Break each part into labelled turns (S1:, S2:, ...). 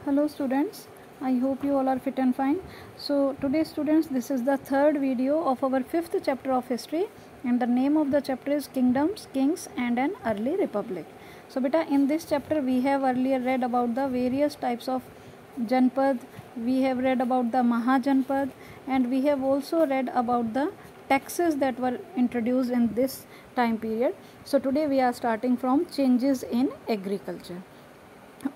S1: Hello students, I hope you all are fit and fine. So today students, this is the third video of our fifth chapter of history and the name of the chapter is Kingdoms, Kings and an Early Republic. So beta, in this chapter we have earlier read about the various types of Janpad, we have read about the Mahajanpad and we have also read about the taxes that were introduced in this time period. So today we are starting from changes in agriculture.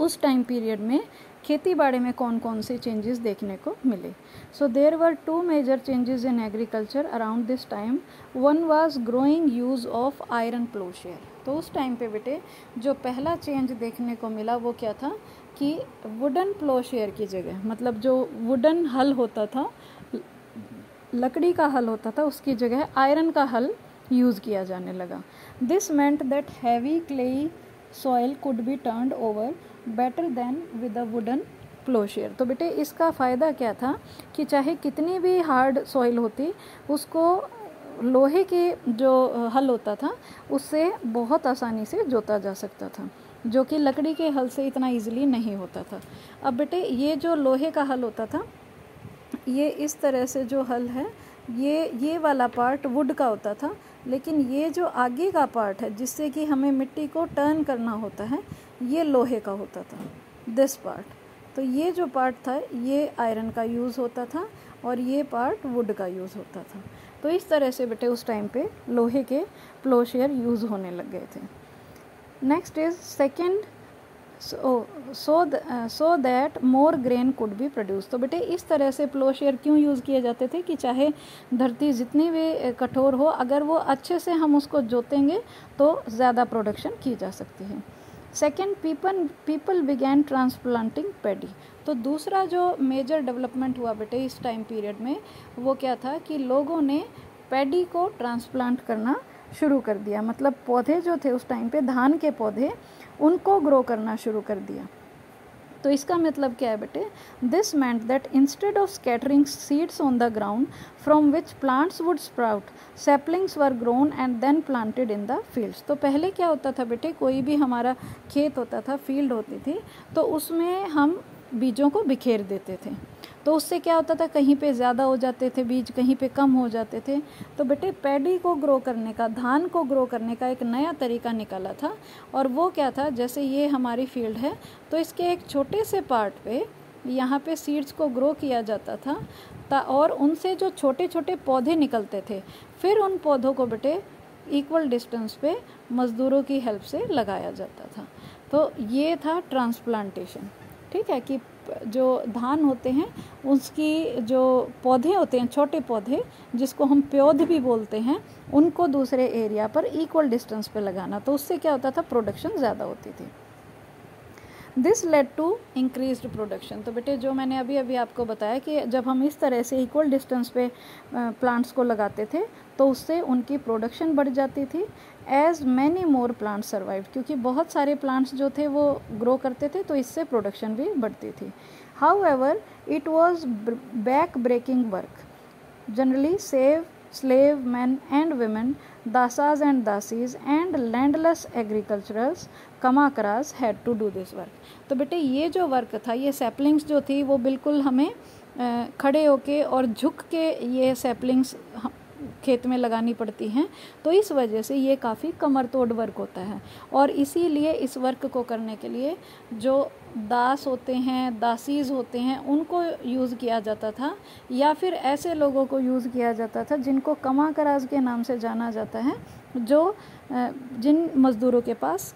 S1: उस time period में खेती बाड़ी में कौन कौन से changes देखने को मिले. So there were two major changes in agriculture around this time. One was growing use of iron ploughshare. तो उस टाइम पे बेटे जो पहला चेंज देखने को मिला वो क्या था कि वुडन प्लोशेयर की जगह, मतलब जो वुडन हल होता था, लकड़ी का हल होता था, उसकी जगह आयरन का हल यूज़ किया जाने लगा. This meant that heavy clayey soil could be turned over better than with a wooden ploughshare. तो बेटे इसका फ़ायदा क्या था कि चाहे कितनी भी हार्ड सॉइल होती, उसको लोहे के जो हल होता था उससे बहुत आसानी से जोता जा सकता था, जो कि लकड़ी के हल से इतना इजीली नहीं होता था. अब बेटे ये जो लोहे का हल होता था, ये इस तरह से जो हल है, ये वाला पार्ट वुड का होता था, लेकिन ये जो आगे का पार्ट है जिससे कि हमें मिट्टी को टर्न करना होता है, ये लोहे का होता था, दिस पार्ट. तो ये जो पार्ट था ये आयरन का यूज़ होता था और ये पार्ट वुड का यूज़ होता था. तो इस तरह से बेटे उस टाइम पे लोहे के प्लोशेयर यूज़ होने लग गए थे. Next is second, so that more grain could be produce. तो बेटे इस तरह से प्लोशेयर क्यों यूज़ किए जाते थे कि चाहे धरती जितनी भी कठोर हो, अगर वो अच्छे से हम उसको जोतेंगे तो ज़्यादा प्रोडक्शन की जा सकती है. Second, people began transplanting paddy. तो दूसरा जो मेजर डेवलपमेंट हुआ बेटे इस टाइम पीरियड में वो क्या था कि लोगों ने पैडी को ट्रांसप्लांट करना शुरू कर दिया. मतलब पौधे जो थे उस टाइम पे, धान के पौधे, उनको ग्रो करना शुरू कर दिया. तो इसका मतलब क्या है बेटे, this meant that instead of scattering seeds on the ground from which plants would sprout, saplings were grown and then planted in the fields. तो पहले क्या होता था बेटे, कोई भी हमारा खेत होता था, फील्ड होती थी, तो उसमें हम बीजों को बिखेर देते थे. तो उससे क्या होता था, कहीं पे ज़्यादा हो जाते थे बीज, कहीं पे कम हो जाते थे. तो बेटे पैडी को ग्रो करने का, धान को ग्रो करने का एक नया तरीका निकाला था. और वो क्या था, जैसे ये हमारी फील्ड है तो इसके एक छोटे से पार्ट पे यहाँ पे सीड्स को ग्रो किया जाता था और उनसे जो छोटे छोटे पौधे निकलते थे, फिर उन पौधों को बेटे इक्वल डिस्टेंस पे मज़दूरों की हेल्प से लगाया जाता था. तो ये था ट्रांसप्लांटेशन. ठीक है कि जो धान होते हैं उसकी जो पौधे होते हैं, छोटे पौधे जिसको हम प्योध भी बोलते हैं, उनको दूसरे एरिया पर इक्वल डिस्टेंस पे लगाना. तो उससे क्या होता था, प्रोडक्शन ज़्यादा होती थी. This led to increased production. तो बेटे जो मैंने अभी आपको बताया कि जब हम इस तरह से इक्वल डिस्टेंस पे प्लांट्स को लगाते थे तो उससे उनकी प्रोडक्शन बढ़ जाती थी. As many more plants survived, क्योंकि बहुत सारे प्लांट्स जो थे वो ग्रो करते थे, तो इससे प्रोडक्शन भी बढ़ती थी. However it was back breaking work. Generally slave men and women, dasas and dasis and landless agriculturals kamakas had to do this work. तो बेटे ये जो वर्क था, ये सैपलिंग्स जो थी वो बिल्कुल हमें खड़े होके और झुक के ये सैपलिंग्स खेत में लगानी पड़ती हैं. तो इस वजह से ये काफ़ी कमर तोड़ वर्क होता है और इसीलिए इस वर्क को करने के लिए जो दास होते हैं, दासीज होते हैं, उनको यूज़ किया जाता था या फिर ऐसे लोगों को यूज़ किया जाता था जिनको कमाकराज के नाम से जाना जाता है, जो जिन मज़दूरों के पास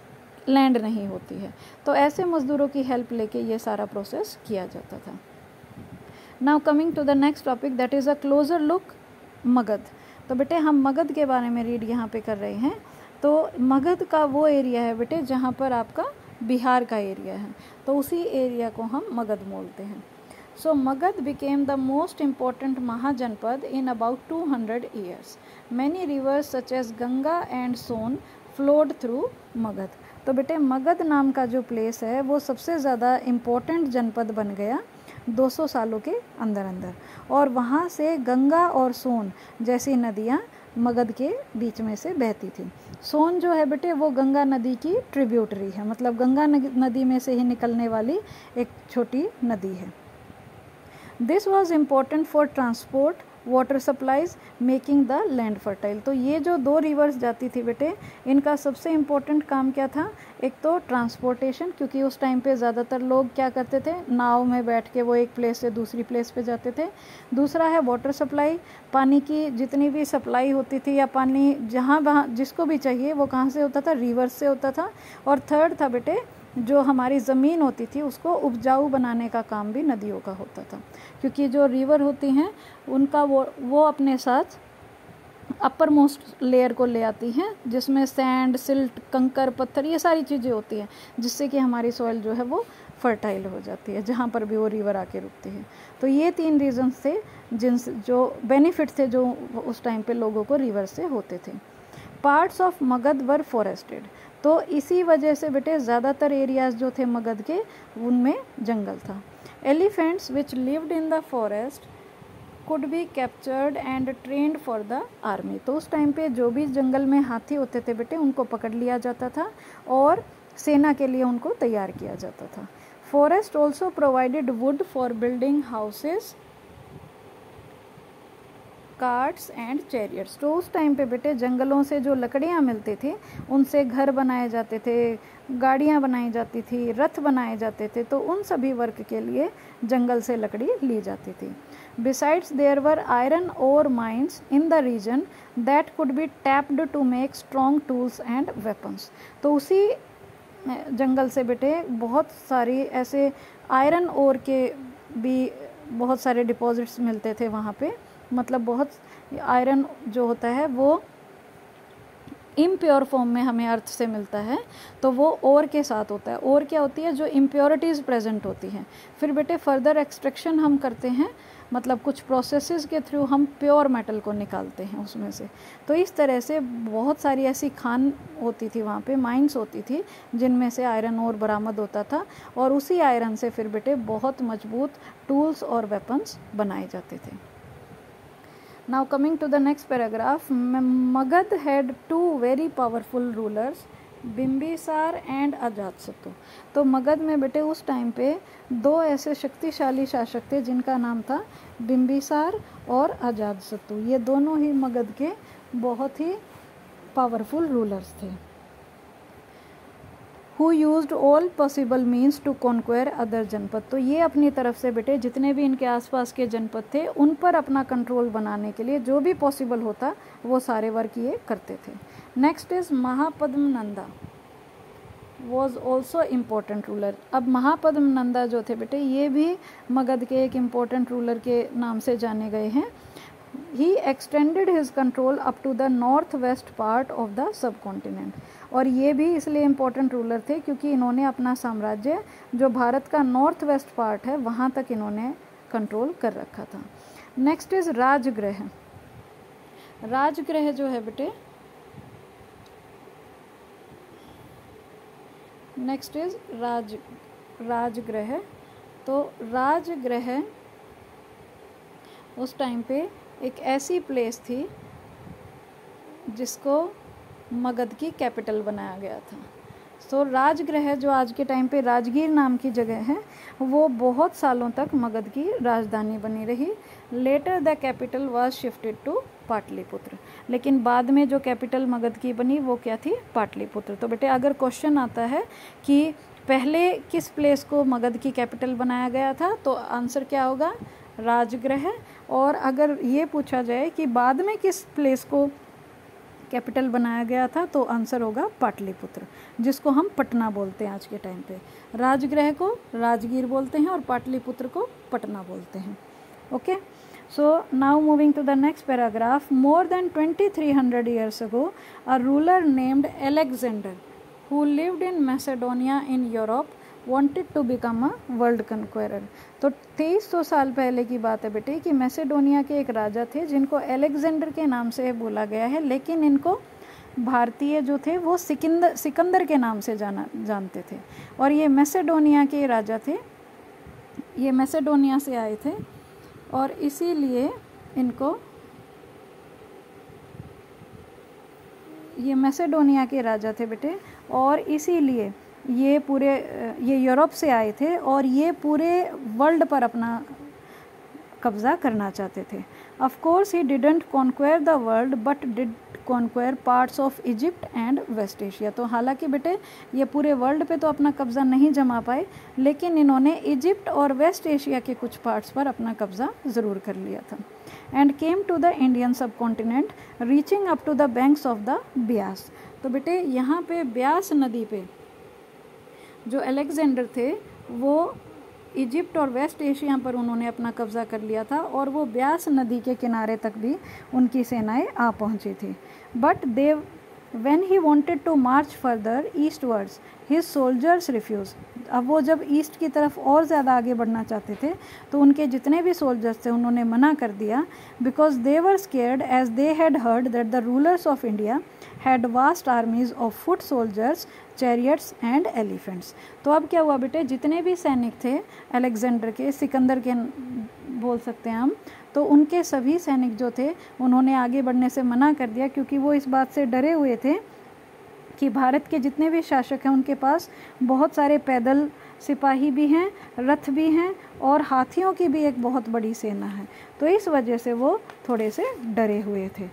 S1: लैंड नहीं होती है. तो ऐसे मज़दूरों की हेल्प लेके ये सारा प्रोसेस किया जाता था. Now coming to the next topic, that is a closer look, Magadh. तो बेटे हम मगध के बारे में रीड यहाँ पे कर रहे हैं. तो मगध का वो एरिया है बेटे जहाँ पर आपका बिहार का एरिया है, तो उसी एरिया को हम मगध बोलते हैं. So Magadh became the most important mahajanapada in about 200 years. Many rivers such as Ganga and Son flowed through Magadh. तो बेटे मगध नाम का जो प्लेस है वो सबसे ज़्यादा इम्पोर्टेंट जनपद बन गया 200 सालों के अंदर अंदर, और वहाँ से गंगा और सोन जैसी नदियाँ मगध के बीच में से बहती थी। सोन जो है बेटे वो गंगा नदी की ट्रिब्यूटरी है, मतलब गंगा नदी में से ही निकलने वाली एक छोटी नदी है। This was important for transport water supplies making the land fertile. तो ये जो दो रिवर्स जाती थी बेटे, इनका सबसे इम्पोर्टेंट काम क्या था? एक तो ट्रांसपोर्टेशन, क्योंकि उस टाइम पे ज़्यादातर लोग क्या करते थे, नाव में बैठ के वो एक प्लेस से दूसरी प्लेस पे जाते थे। दूसरा है वाटर सप्लाई, पानी की जितनी भी सप्लाई होती थी या पानी जहाँ वहाँ जिसको भी चाहिए वो कहाँ से होता था? रिवर्स से होता था। और थर्ड था बेटे, जो हमारी ज़मीन होती थी उसको उपजाऊ बनाने का काम भी नदियों का होता था, क्योंकि जो रिवर होती हैं उनका वो अपने साथ अपर मोस्ट लेयर को ले आती हैं, जिसमें सैंड, सिल्ट, कंकर, पत्थर, ये सारी चीज़ें होती हैं, जिससे कि हमारी सॉइल जो है वो फर्टाइल हो जाती है जहाँ पर भी वो रिवर आके रुकती है। तो ये 3 रीजंस थे जो बेनिफिट थे जो उस टाइम पे लोगों को रिवर से होते थे। Parts of Magadh were forested, तो इसी वजह से बेटे ज़्यादातर एरियाज़ जो थे मगध के उनमें जंगल था। Elephants which lived in the forest could be captured and trend for the army. तो उस टाइम पे जो भी जंगल में हाथी होते थे बेटे उनको पकड़ लिया जाता था और सेना के लिए उनको तैयार किया जाता था। Forest also provided would for building houses, carts and chariots. तो उस टाइम पे बेटे जंगलों से जो लकड़ियाँ मिलती थी उनसे घर बनाए जाते थे, गाड़ियाँ बनाई जाती थी, रथ बनाए जाते थे। तो उन सभी वर्क के लिए जंगल से लकड़ी ली जाती थी। Besides there were iron ore mines in the region that could be tapped to make strong tools and weapons. तो उसी जंगल से बेटे बहुत सारी ऐसे आयरन ओर के भी बहुत सारे डिपॉजिट्स मिलते थे वहाँ पे, मतलब बहुत आयरन जो होता है वो इम्प्योर फॉर्म में हमें अर्थ से मिलता है, तो वो ओर के साथ होता है। ओर क्या होती है? जो इम्प्योरिटीज़ प्रेजेंट होती हैं। फिर बेटे फर्दर एक्सट्रैक्शन हम करते हैं, मतलब कुछ प्रोसेसेस के थ्रू हम प्योर मेटल को निकालते हैं उसमें से। तो इस तरह से बहुत सारी ऐसी खान होती थी वहाँ पे, माइंस होती थी जिनमें से आयरन ओर बरामद होता था, और उसी आयरन से फिर बेटे बहुत मजबूत टूल्स और वेपन्स बनाए जाते थे। Now coming to the next paragraph, Magad had 2 very powerful rulers, Bimbisara and Ajatashatru. तो मगध में बेटे उस टाइम पे 2 ऐसे शक्तिशाली शासक थे जिनका नाम था बिम्बिसार और अजातशत्रु। ये दोनों ही मगध के बहुत ही पावरफुल रूलर्स थे। Who used all possible means to conquer other जनपद। तो ये अपनी तरफ से बेटे जितने भी इनके आसपास के जनपद थे उन पर अपना कंट्रोल बनाने के लिए जो भी पॉसिबल होता वो सारे वर्क ये करते थे। Next is Mahapadmananda was also important ruler. अब महापद्मनंदा जो थे बेटे ये भी मगध के एक इम्पोर्टेंट रूलर के नाम से जाने गए हैं। He extended his control up to the northwest part of the subcontinent। और ये भी इसलिए इम्पोर्टेंट रूलर थे क्योंकि इन्होंने अपना साम्राज्य जो भारत का नॉर्थ वेस्ट पार्ट है वहाँ तक इन्होंने कंट्रोल कर रखा था। Next is Rajgriha. राजगृह जो है बेटे, नेक्स्ट इज राजगृह। तो राजगृह उस टाइम पे एक ऐसी प्लेस थी जिसको मगध की कैपिटल बनाया गया था। तो राजगृह जो आज के टाइम पे राजगीर नाम की जगह है वो बहुत सालों तक मगध की राजधानी बनी रही। Later the capital was shifted to Pataliputra. लेकिन बाद में जो कैपिटल मगध की बनी वो क्या थी? पाटलिपुत्र। तो बेटे अगर क्वेश्चन आता है कि पहले किस प्लेस को मगध की कैपिटल बनाया गया था तो आंसर क्या होगा? राजगृह। और अगर ये पूछा जाए कि बाद में किस प्लेस को कैपिटल बनाया गया था तो आंसर होगा पाटलिपुत्र, जिसको हम पटना बोलते हैं आज के टाइम पे। राजगृह को राजगीर बोलते हैं और पाटलिपुत्र को पटना बोलते हैं। Okay, so now moving to the next paragraph. More than 2300 years ago a ruler named Alexander who lived in Macedonia in Europe wanted to become a world conqueror। तो 2300 साल पहले की बात है बेटे कि मैसेडोनिया के एक राजा थे जिनको अलेक्जेंडर के नाम से बोला गया है, लेकिन इनको भारतीय जो थे वो सिकंदर के नाम से जानते थे। और ये मैसेडोनिया के राजा थे, ये मैसेडोनिया से आए थे और इसीलिए इनको ये मैसेडोनिया के राजा थे बेटे, और इसीलिए ये यूरोप से आए थे और ये पूरे वर्ल्ड पर अपना कब्ज़ा करना चाहते थे। Of course he didn't conquer the world but did conquer parts of Egypt and West Asia. तो हालांकि बेटे ये पूरे वर्ल्ड पे तो अपना कब्ज़ा नहीं जमा पाए, लेकिन इन्होंने इजिप्ट और वेस्ट एशिया के कुछ पार्ट्स पर अपना कब्ज़ा ज़रूर कर लिया था। And came to the Indian subcontinent reaching up to the banks of the Beas. तो बेटे यहाँ पे ब्यास नदी पे जो अलेक्जेंडर थे वो इजिप्ट और वेस्ट एशिया पर उन्होंने अपना कब्ज़ा कर लिया था, और वो ब्यास नदी के किनारे तक भी उनकी सेनाएं आ पहुंची थी। But they when he wanted to march further eastwards his soldiers refuse. अब वो जब ईस्ट की तरफ और ज़्यादा आगे बढ़ना चाहते थे तो उनके जितने भी सोल्जर्स थे उन्होंने मना कर दिया, because they were scared as they had heard that the rulers of India had vast armies of foot soldiers, chariots and elephants. तो अब क्या हुआ बेटे, जितने भी सैनिक थे अलेक्जेंडर के, सिकंदर के बोल सकते हैं हम, तो उनके सभी सैनिक जो थे उन्होंने आगे बढ़ने से मना कर दिया, क्योंकि वो इस बात से डरे हुए थे कि भारत के जितने भी शासक हैं उनके पास बहुत सारे पैदल सिपाही भी हैं, रथ भी हैं और हाथियों की भी एक बहुत बड़ी सेना है। तो इस वजह से वो थोड़े से डरे हुए थे।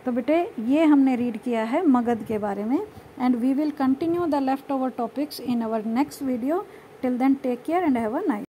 S1: तो बेटे ये हमने रीड किया है मगध के बारे में, and we will continue the left over topics in our next video. Till then take care and have a nice